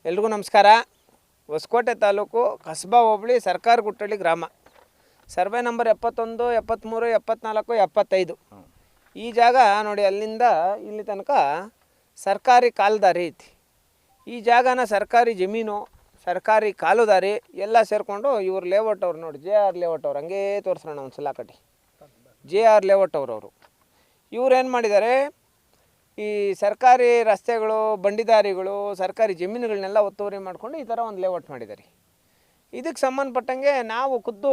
ಎಲ್ರಿಗೂ ನಮಸ್ಕಾರ. ಹೊಸಕೋಟೆ ತಾಲೂಕು ಕಸಬಾ ಹೋಬಳಿ ಸರ್ಕಾರ ಗುಟ್ಟಳ್ಳಿ ಗ್ರಾಮ. Survey number 71, 73, 74, 75. ಈ ಜಾಗ ನೋಡಿ, ಅಲ್ಲಿಂದ ಇಲ್ಲಿ ತನಕ ಸರ್ಕಾರಿ ಕಾಲುದಾರಿ ಐತಿ. ಈ ಜಾಗನ ಸರ್ಕಾರಿ ಜಮೀನು, ಸರ್ಕಾರಿ ಕಾಲುದಾರಿ ಎಲ್ಲ ಸೇರಿಕೊಂಡು ಇವ್ರು ಲೇಔಟ್ ಅವ್ರು ನೋಡಿ, JR ಲೇಔಟ್ ಅವ್ರು. ಹಂಗೇ ತೋರಿಸೋಣ ಒಂದು ಸಲ ಕಟ್ಟಿ. JR ಲೇಔಟ್ ಅವರು ಇವ್ರು ಏನು ಮಾಡಿದ್ದಾರೆ, ಈ ಸರ್ಕಾರಿ ರಸ್ತೆಗಳು, ಬಂಡಿದಾರಿಗಳು, ಸರ್ಕಾರಿ ಜಮೀನುಗಳನ್ನೆಲ್ಲ ಒತ್ತುವರಿ ಮಾಡಿಕೊಂಡು ಈ ಥರ ಒಂದು ಲೇಔಟ್ ಮಾಡಿದ್ದಾರೆ. ಇದಕ್ಕೆ ಸಂಬಂಧಪಟ್ಟಂಗೆ ನಾವು ಖುದ್ದು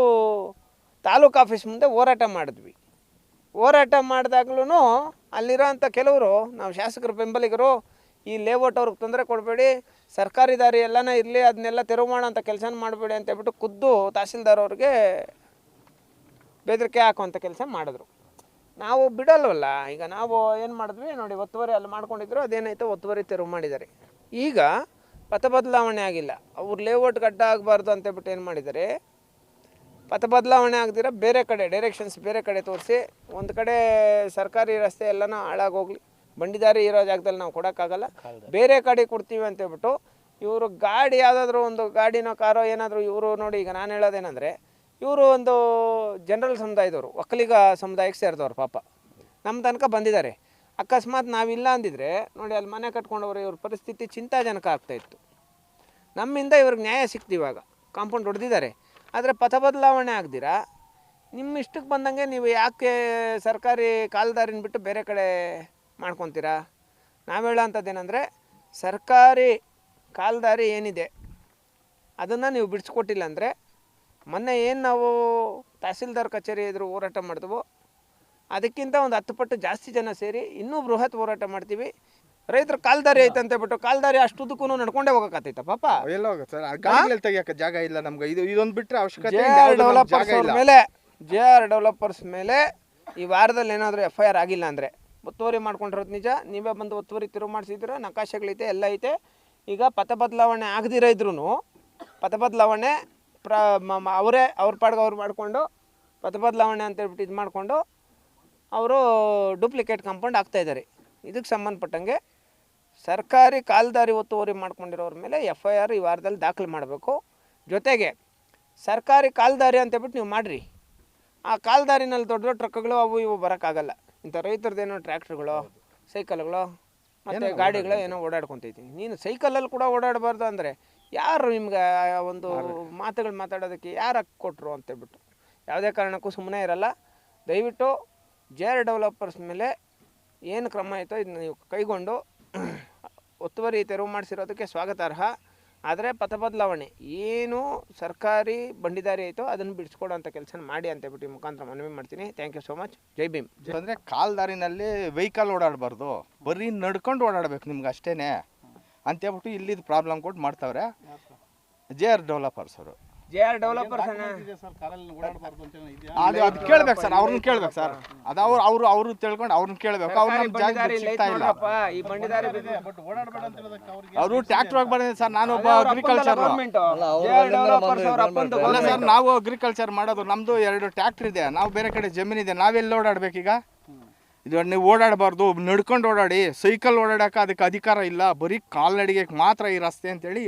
ತಾಲೂಕು ಆಫೀಸ್ ಮುಂದೆ ಹೋರಾಟ ಮಾಡಿದ್ವಿ. ಹೋರಾಟ ಮಾಡಿದಾಗ್ಲೂ ಅಲ್ಲಿರೋಂಥ ಕೆಲವರು, ನಾವು ಶಾಸಕರ ಬೆಂಬಲಿಗರು, ಈ ಲೇಔಟ್ ಅವ್ರಿಗೆ ತೊಂದರೆ ಕೊಡಬೇಡಿ, ಸರ್ಕಾರಿ ದಾರಿ ಎಲ್ಲನ ಇರಲಿ, ಅದನ್ನೆಲ್ಲ ತೆರವು ಮಾಡೋಂಥ ಕೆಲಸ ಮಾಡಬೇಡಿ ಅಂತ ಹೇಳ್ಬಿಟ್ಟು ಖುದ್ದು ತಹಸೀಲ್ದಾರ್ ಅವ್ರಿಗೆ ಬೆದರಿಕೆ ಹಾಕುವಂಥ ಕೆಲಸ ಮಾಡಿದ್ರು. ನಾವು ಬಿಡಲ್ವಲ್ಲ. ಈಗ ನಾವು ಏನು ಮಾಡಿದ್ವಿ ನೋಡಿ, ಒತ್ತುವರಿ ಅಲ್ಲಿ ಮಾಡ್ಕೊಂಡಿದ್ರು, ಅದೇನಾಯ್ತು ಒತ್ತುವರಿ ತೆರವು ಮಾಡಿದ್ದಾರೆ. ಈಗ ಪಥ ಬದಲಾವಣೆ ಆಗಿಲ್ಲ, ಅವ್ರು ಲೇಔಟ್ ಗಡ್ಡ ಆಗಬಾರ್ದು ಅಂತೇಳ್ಬಿಟ್ಟು ಏನು ಮಾಡಿದ್ದಾರೆ, ಪಥ ಬದಲಾವಣೆ ಆಗದಿರ ಬೇರೆ ಕಡೆ ಡೈರೆಕ್ಷನ್ಸ್ ಬೇರೆ ಕಡೆ ತೋರಿಸಿ, ಒಂದು ಕಡೆ ಸರ್ಕಾರಿ ರಸ್ತೆ ಎಲ್ಲನೂ ಹಾಳಾಗೋಗ್ಲಿ, ಬಂಡಿದಾರಿ ಇರೋ ಜಾಗದಲ್ಲಿ ನಾವು ಕೊಡೋಕ್ಕಾಗಲ್ಲ, ಬೇರೆ ಕಡೆ ಕೊಡ್ತೀವಿ ಅಂತೇಳ್ಬಿಟ್ಟು ಇವರು ಗಾಡಿ ಯಾವುದಾದ್ರೂ ಒಂದು ಗಾಡಿನೋ ಕಾರೋ ಏನಾದರೂ ಇವರು ನೋಡಿ. ಈಗ ನಾನು ಹೇಳೋದೇನೆಂದರೆ, ಇವರು ಒಂದು ಜನರಲ್ ಸಮುದಾಯದವರು, ಒಕ್ಕಲಿಗ ಸಮುದಾಯಕ್ಕೆ ಸೇರಿದವರು. ಪಾಪ ನಮ್ಮ ತನಕ ಬಂದಿದ್ದಾರೆ. ಅಕಸ್ಮಾತ್ ನಾವಿಲ್ಲ ಅಂದಿದ್ರೆ ನೋಡಿ, ಅಲ್ಲಿ ಮನೆ ಕಟ್ಕೊಂಡವ್ರು, ಇವ್ರ ಪರಿಸ್ಥಿತಿ ಚಿಂತಾಜನಕ ಆಗ್ತಾಯಿತ್ತು. ನಮ್ಮಿಂದ ಇವ್ರಿಗೆ ನ್ಯಾಯ ಸಿಕ್ತು. ಇವಾಗ ಕಾಂಪೌಂಡ್ ಹೊಡೆದಿದ್ದಾರೆ, ಆದರೆ ಪಥ ಬದಲಾವಣೆ ಆಗ್ದಿರಾ ನಿಮ್ಮ ಇಷ್ಟಕ್ಕೆ ಬಂದಂಗೆ ನೀವು ಯಾಕೆ ಸರ್ಕಾರಿ ಕಾಲುದಾರಿನ ಬಿಟ್ಟು ಬೇರೆ ಕಡೆ ಮಾಡ್ಕೊತೀರಾ? ನಾವು ಹೇಳೋಂಥದ್ದೇನೆಂದರೆ, ಸರ್ಕಾರಿ ಕಾಲುದಾರಿ ಏನಿದೆ ಅದನ್ನು ನೀವು ಬಿಡಿಸ್ಕೊಟ್ಟಿಲ್ಲ ಅಂದರೆ, ಮೊನ್ನೆ ಏನು ನಾವು ತಹಸೀಲ್ದಾರ್ ಕಚೇರಿ ಎದುರು ಹೋರಾಟ ಮಾಡಿದ್ವೋ ಅದಕ್ಕಿಂತ ಒಂದು 10 ಪಟ್ಟು ಜಾಸ್ತಿ ಜನ ಸೇರಿ ಇನ್ನೂ ಬೃಹತ್ ಹೋರಾಟ ಮಾಡ್ತೀವಿ. ರೈತರ ಕಾಲ್ದಾರಿ ಐತೆ ಅಂತ ಹೇಳ್ಬಿಟ್ಟು, ಕಾಲ್ದಾರಿ ಅಷ್ಟುದಕ್ಕೂ ನಡ್ಕೊಂಡೇ ಹೋಗಕತ್ತೈತ ಪಾಪ. ಜಾಗ ಇಲ್ಲ ನಮ್ಗೆ. ಇದೊಂದು ಬಿಟ್ಟರೆ ಅವಶ್ಯಕತೆ JR ಡೆವಲಪರ್ಸ್ ಮೇಲೆ ಈ ವಾರದಲ್ಲಿ ಏನಾದರೂ FIR ಆಗಿಲ್ಲ ಅಂದರೆ, ಒತ್ತುವರಿ ಮಾಡ್ಕೊಂಡಿರೋದು ನಿಜ. ನೀವೇ ಬಂದು ಒತ್ತುವರಿ ತಿರುವು ಮಾಡಿಸಿದ್ರೆ, ನಕಾಶೆಗಳೈತೆ, ಎಲ್ಲ ಐತೆ. ಈಗ ಪಥ ಬದಲಾವಣೆ ಆಗದಿರೋ ಇದ್ರೂ ಪಥ ಬದಲಾವಣೆ ಅವರೇ ಅವ್ರ ಪಾಡ್ಗೆ ಅವ್ರು ಮಾಡಿಕೊಂಡು ಪಥ ಬದಲಾವಣೆ ಅಂತೇಳ್ಬಿಟ್ಟು ಇದು ಮಾಡಿಕೊಂಡು ಅವರು ಡೂಪ್ಲಿಕೇಟ್ ಕಾಂಪೌಂಡ್ ಆಗ್ತಾಯಿದ್ದಾರೆ. ಇದಕ್ಕೆ ಸಂಬಂಧಪಟ್ಟಂಗೆ ಸರ್ಕಾರಿ ಕಾಲುದಾರಿ ಒತ್ತುವರಿ ಮಾಡ್ಕೊಂಡಿರೋರ ಮೇಲೆ FIR ಈ ವಾರದಲ್ಲಿ ದಾಖಲೆ ಮಾಡಬೇಕು. ಜೊತೆಗೆ ಸರ್ಕಾರಿ ಕಾಲುದಾರಿ ಅಂತೇಳ್ಬಿಟ್ಟು ನೀವು ಮಾಡಿರಿ, ಆ ಕಾಲುದಾರಿನಲ್ಲಿ ದೊಡ್ಡ ದೊಡ್ಡ ಟ್ರಕ್ಗಳು ಅವು ಇವು ಬರೋಕ್ಕಾಗಲ್ಲ. ಇಂಥ ರೈತರದ್ದೇನೋ ಟ್ರ್ಯಾಕ್ಟ್ರುಗಳು, ಸೈಕಲ್ಗಳು ಮತ್ತು ಗಾಡಿಗಳು ಏನೋ ಓಡಾಡ್ಕೊತೈತಿ. ನೀನು ಸೈಕಲಲ್ಲಿ ಕೂಡ ಓಡಾಡಬಾರ್ದು ಅಂದರೆ ಯಾರು ನಿಮ್ಗೆ ಒಂದು ಮಾತುಗಳು ಮಾತಾಡೋದಕ್ಕೆ ಯಾರು ಕೊಟ್ಟರು ಅಂತೇಳ್ಬಿಟ್ಟು ಯಾವುದೇ ಕಾರಣಕ್ಕೂ ಸುಮ್ಮನೆ ಇರಲ್ಲ. ದಯವಿಟ್ಟು JR ಡೆವಲಪರ್ಸ್ ಮೇಲೆ ಏನು ಕ್ರಮ ಆಯಿತೋ ಇದನ್ನ ನೀವು ಕೈಗೊಂಡು ಒತ್ತುವರಿ ತೆರವು ಮಾಡಿಸಿರೋದಕ್ಕೆ ಸ್ವಾಗತಾರ್ಹ. ಆದರೆ ಪಥ ಬದಲಾವಣೆ ಏನು ಸರ್ಕಾರಿ ಬಂಡಿದಾರಿ ಆಯಿತೋ ಅದನ್ನು ಬಿಡಿಸ್ಕೊಡೋಂಥ ಕೆಲಸ ಮಾಡಿ ಅಂತೇಳ್ಬಿಟ್ಟು ಮುಖಾಂತರ ಮನವಿ ಮಾಡ್ತೀನಿ. Thank you so much. ಜೈ ಭೀಮ್. ಅಂದರೆ ಕಾಲ್ದಾರಿನಲ್ಲಿ ವೆಹಿಕಲ್ ಓಡಾಡಬಾರ್ದು, ಬರೀ ನಡ್ಕೊಂಡು ಓಡಾಡಬೇಕು ನಿಮ್ಗೆ ಅಷ್ಟೇ ಅಂತೇಳ್ಬಿಟ್ಟು ಇಲ್ಲಿದ್ದು ಪ್ರಾಬ್ಲಮ್ ಕೊಟ್ಟು ಮಾಡ್ತಾವ್ರೆ JR ಡೆವಲಪರ್ಸ್ ಅವರು. JR ಡೆವಲಪರ್ಸ್ ಅದು ಕೇಳ್ಬೇಕು ಸರ್, ಅವ್ರನ್ನ ಕೇಳ್ಬೇಕು ಸರ್. ಅದು ಅವರು ತಿಳ್ಕೊಂಡು ಅವ್ರನ್ನ ಕೇಳಬೇಕು. ಅವ್ರು ನಮ್ಮ ಜಾಗ ಸಿಗ್ತಾ ಇಲ್ಲ. ಅವರು ಟ್ರ್ಯಾಕ್ಟರ್ ಆಗಿ ಬಂದಿದೆ ಸರ್. ನಾನು ಒಬ್ಬ ಅಗ್ರಿಕಲ್ಚರ್ ಅಲ್ಲ ಸರ್, ನಾವು ಅಗ್ರಿಕಲ್ಚರ್ ಮಾಡೋದು. ನಮ್ಮದು 2 ಟ್ರ್ಯಾಕ್ಟರ್ ಇದೆ, ನಾವು ಬೇರೆ ಕಡೆ ಜಮೀನಿದೆ, ನಾವೆಲ್ಲ ಓಡಾಡ್ಬೇಕೀಗ? ಇದು ನೀವು ಓಡಾಡಬಾರ್ದು, ನಡ್ಕೊಂಡು ಓಡಾಡಿ. ಸೈಕಲ್ ಓಡಾಡೋಕೆ ಅದಕ್ಕೆ ಅಧಿಕಾರ ಇಲ್ಲ, ಬರೀ ಕಾಲ್ನಡಿಗೆ ಮಾತ್ರ ಈ ರಸ್ತೆ ಅಂತೇಳಿ